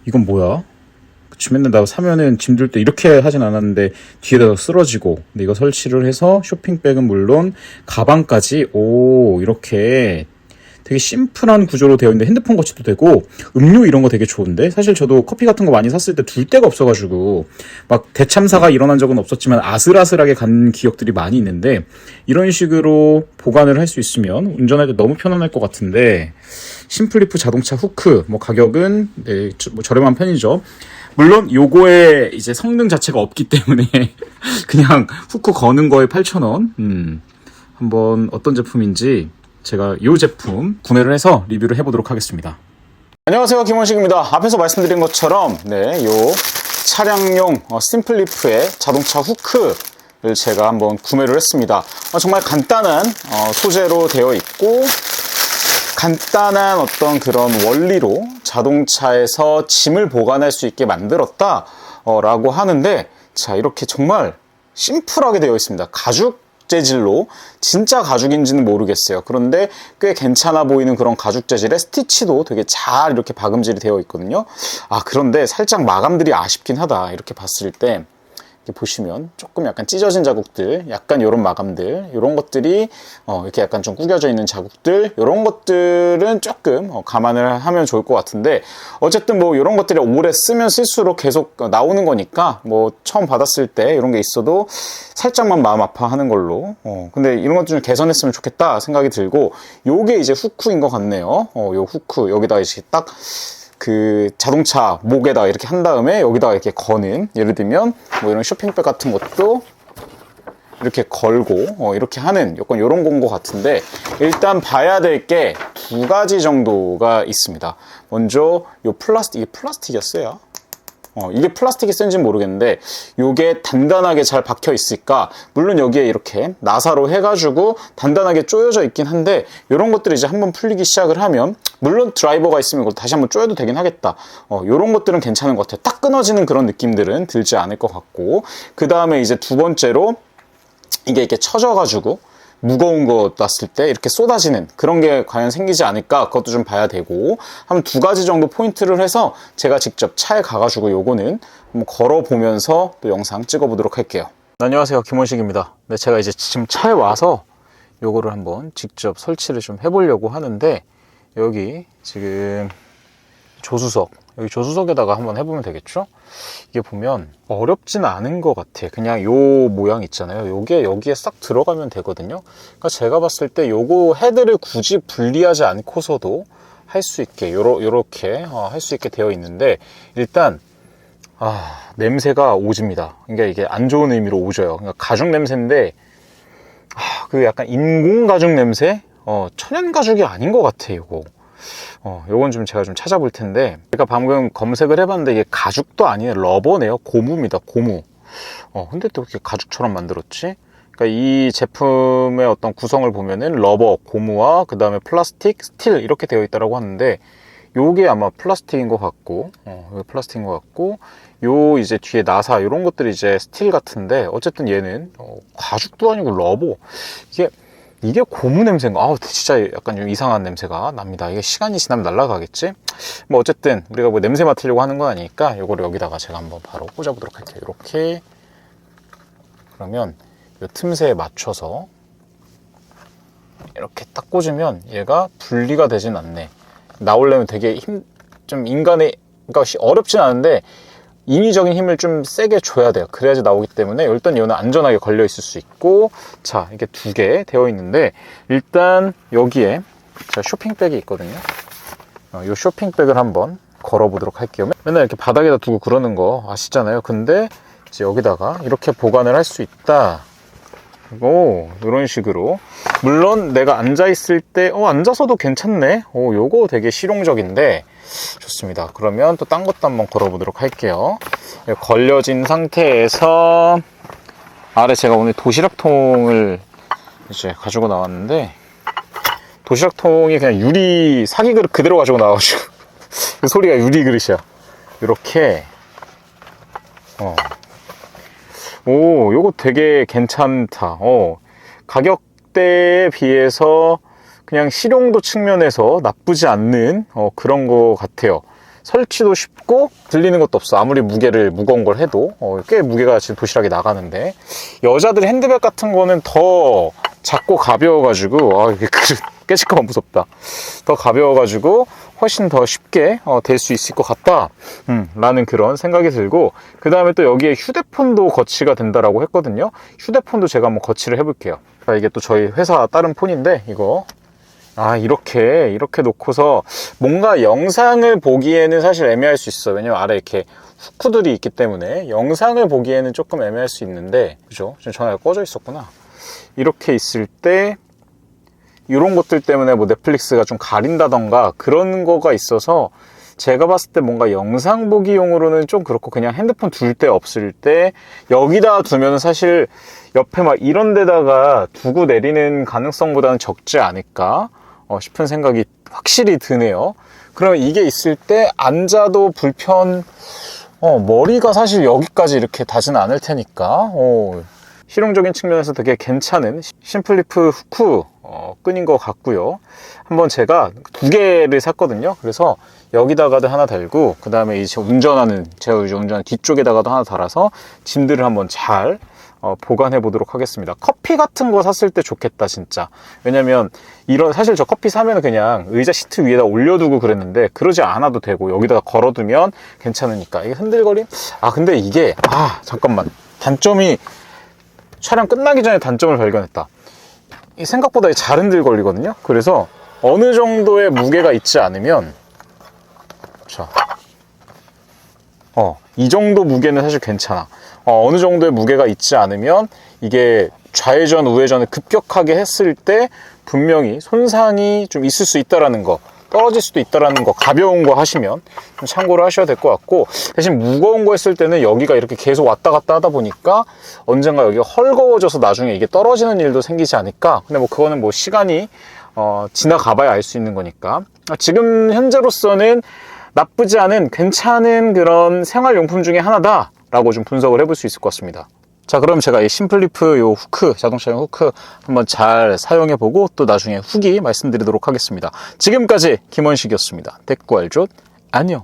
이건 뭐야? 그치, 맨날 나 사면은 짐 들 때 이렇게 하진 않았는데 뒤에다가 쓰러지고. 근데 이거 설치를 해서 쇼핑백은 물론 가방까지 이렇게 되게 심플한 구조로 되어 있는데 핸드폰 거치도 되고 음료 이런 거 되게 좋은데, 사실 저도 커피 같은 거 많이 샀을 때 둘 데가 없어가지고 막 대참사가 일어난 적은 없었지만 아슬아슬하게 간 기억들이 많이 있는데, 이런 식으로 보관을 할 수 있으면 운전할 때 너무 편안할 것 같은데. 심플리프 자동차 후크, 뭐 가격은 네, 뭐 저렴한 편이죠. 물론 요거에 이제 성능 자체가 없기 때문에 그냥 후크 거는 거에 8,000원. 한번 어떤 제품인지 제가 이 제품 구매를 해서 리뷰를 해보도록 하겠습니다. 안녕하세요, 김원식입니다. 앞에서 말씀드린 것처럼 요 차량용 심플리프의 자동차 후크를 제가 한번 구매를 했습니다. 정말 간단한 소재로 되어 있고 간단한 어떤 그런 원리로 자동차에서 짐을 보관할 수 있게 만들었다 라고 하는데, 자, 이렇게 정말 심플하게 되어 있습니다. 가죽 재질로, 진짜 가죽인지는 모르겠어요. 그런데 꽤 괜찮아 보이는 그런 가죽 재질의 스티치도 되게 잘 이렇게 박음질이 되어 있거든요. 그런데 살짝 마감들이 아쉽긴 하다. 이렇게 봤을 때 이렇게 보시면 조금 약간 찢어진 자국들, 약간 이런 마감들, 이런 것들이 이렇게 약간 좀 구겨져 있는 자국들, 이런 것들은 조금 감안을 하면 좋을 것 같은데, 어쨌든 뭐 이런 것들이 오래 쓰면 쓸수록 계속 나오는 거니까 뭐 처음 받았을 때 이런 게 있어도 살짝만 마음 아파하는 걸로. 근데 이런 것 좀 개선했으면 좋겠다 생각이 들고, 요게 이제 후크인 것 같네요. 요 후크 여기다 이제 딱 그 자동차 목에다 이렇게 한 다음에 여기다가 이렇게 거는, 예를 들면 뭐 이런 쇼핑백 같은 것도 이렇게 걸고 이렇게 하는 약간 이런 건 것 같은데, 일단 봐야 될 게 두 가지 정도가 있습니다. 먼저 요 플라스틱, 이게 플라스틱이었어요. 이게 플라스틱이 센지는 모르겠는데 이게 단단하게 잘 박혀 있을까. 물론 여기에 이렇게 나사로 해가지고 단단하게 조여져 있긴 한데, 이런 것들이 이제 한번 풀리기 시작을 하면, 물론 드라이버가 있으면 이걸 다시 한번 조여도 되긴 하겠다. 이런 것들은 괜찮은 것 같아요. 딱 끊어지는 그런 느낌들은 들지 않을 것 같고, 그 다음에 이제 두 번째로 이게 이렇게 쳐져가지고 무거운 거 놨을 때 이렇게 쏟아지는 그런 게 과연 생기지 않을까, 그것도 좀 봐야 되고, 한 두 가지 정도 포인트를 해서 제가 직접 차에 가가지고 요거는 한번 걸어보면서 또 영상 찍어보도록 할게요. 안녕하세요, 김원식입니다. 네, 제가 이제 지금 차에 와서 요거를 한번 직접 설치를 좀 해보려고 하는데, 여기 지금 조수석, 여기 조수석에다가 한번 해보면 되겠죠? 이게 보면 어렵진 않은 것 같아. 그냥 요 모양 있잖아요. 요게 여기에 싹 들어가면 되거든요. 그러니까 제가 봤을 때 요거 헤드를 굳이 분리하지 않고서도 할 수 있게 요렇게 할 수 있게 되어 있는데, 일단 냄새가 오집니다. 그러니까 이게 안 좋은 의미로 오져요. 그러니까 가죽 냄새인데 그 약간 인공 가죽 냄새? 천연 가죽이 아닌 것 같아, 요거. 요건 좀 제가 좀 찾아볼 텐데, 제가 방금 검색을 해봤는데 이게 가죽도 아니에요. 러버네요. 고무입니다, 고무. 근데 또 이렇게 가죽처럼 만들었지? 그러니까 이 제품의 어떤 구성을 보면은 러버, 고무와 그 다음에 플라스틱, 스틸 이렇게 되어 있다고 하는데, 요게 아마 플라스틱인 것 같고, 요게 플라스틱인 것 같고, 요 이제 뒤에 나사 이런 것들이 이제 스틸 같은데, 어쨌든 얘는 가죽도 아니고 러버. 이게 고무 냄새인가? 진짜 약간 좀 이상한 냄새가 납니다. 이게 시간이 지나면 날아가겠지? 뭐 어쨌든 우리가 뭐 냄새 맡으려고 하는 건 아니니까 요거를 여기다가 제가 한번 바로 꽂아보도록 할게요. 이렇게. 그러면 요 틈새에 맞춰서 이렇게 딱 꽂으면 얘가 분리가 되진 않네. 나오려면 되게 좀 그러니까 어렵진 않은데 인위적인 힘을 좀 세게 줘야 돼요. 그래야지 나오기 때문에 일단 얘는 안전하게 걸려 있을 수 있고, 자, 이게 두 개 되어 있는데, 일단 여기에 제가 쇼핑백이 있거든요. 이 쇼핑백을 한번 걸어보도록 할게요. 맨날 이렇게 바닥에다 두고 그러는 거 아시잖아요. 근데 이제 여기다가 이렇게 보관을 할 수 있다. 이런 식으로. 물론 내가 앉아있을 때 앉아서도 괜찮네. 요거 되게 실용적인데 좋습니다. 그러면 또 딴 것도 한번 걸어보도록 할게요. 걸려진 상태에서 아래 제가 오늘 도시락통을 이제 가지고 나왔는데, 도시락통이 그냥 유리 사기 그릇 그대로 가지고 나와가지고 그 소리가 유리 그릇이야. 이렇게 요거 되게 괜찮다. 가격대에 비해서 그냥 실용도 측면에서 나쁘지 않는 그런 거 같아요. 설치도 쉽고 들리는 것도 없어. 아무리 무거운 걸 해도 꽤 무게가 지금 도실하게 나가는데, 여자들 핸드백 같은 거는 더 작고 가벼워가지고 이게 그릇 깨질까봐 무섭다. 더 가벼워가지고 훨씬 더 쉽게 될 수 있을 것 같다 라는 그런 생각이 들고, 그 다음에 또 여기에 휴대폰도 거치가 된다라고 했거든요. 휴대폰도 제가 한번 거치를 해볼게요. 이게 또 저희 회사 다른 폰인데, 이거 이렇게 놓고서 뭔가 영상을 보기에는 사실 애매할 수 있어. 왜냐면 아래 이렇게 후크들이 있기 때문에 영상을 보기에는 조금 애매할 수 있는데, 그죠? 지금 전화가 꺼져 있었구나. 이렇게 있을 때 이런 것들 때문에 뭐 넷플릭스가 좀 가린다던가 그런 거가 있어서, 제가 봤을 때 뭔가 영상 보기용으로는 좀 그렇고, 그냥 핸드폰 둘 데 없을 때 여기다 두면 사실 옆에 막 이런 데다가 두고 내리는 가능성보다는 적지 않을까 싶은 생각이 확실히 드네요. 그러면 이게 있을 때 앉아도 머리가 사실 여기까지 이렇게 닿지는 않을 테니까 실용적인 측면에서 되게 괜찮은 심플리프 후크 끈인 것 같고요. 한번 제가 2개를 샀거든요. 그래서 여기다가도 하나 달고, 그 다음에 제가 운전하는 뒤쪽에다가도 하나 달아서 짐들을 한번 잘 보관해 보도록 하겠습니다. 커피 같은 거 샀을 때 좋겠다 진짜. 왜냐면 사실 저 커피 사면 그냥 의자 시트 위에다 올려두고 그랬는데, 그러지 않아도 되고 여기다가 걸어두면 괜찮으니까. 이게 흔들거림? 근데 이게 잠깐만, 촬영 끝나기 전에 단점을 발견했다. 생각보다 잘 흔들거리거든요. 그래서 어느 정도의 무게가 있지 않으면, 이 정도 무게는 사실 괜찮아. 어느 정도의 무게가 있지 않으면 이게 좌회전, 우회전을 급격하게 했을 때 분명히 손상이 좀 있을 수 있다라는 거, 떨어질 수도 있다라는 거, 가벼운 거 하시면 좀 참고를 하셔야 될 것 같고, 대신 무거운 거 했을 때는 여기가 이렇게 계속 왔다 갔다 하다 보니까 언젠가 여기가 헐거워져서 나중에 이게 떨어지는 일도 생기지 않을까. 근데 뭐 그거는 뭐 시간이 지나가봐야 알 수 있는 거니까. 지금 현재로서는 나쁘지 않은 괜찮은 그런 생활용품 중에 하나다 라고 좀 분석을 해볼 수 있을 것 같습니다. 자, 그럼 제가 이 심플리프 요 후크, 자동차용 후크 한번 잘 사용해보고 또 나중에 후기 말씀드리도록 하겠습니다. 지금까지 김원식이었습니다. 대꾸알조 안녕.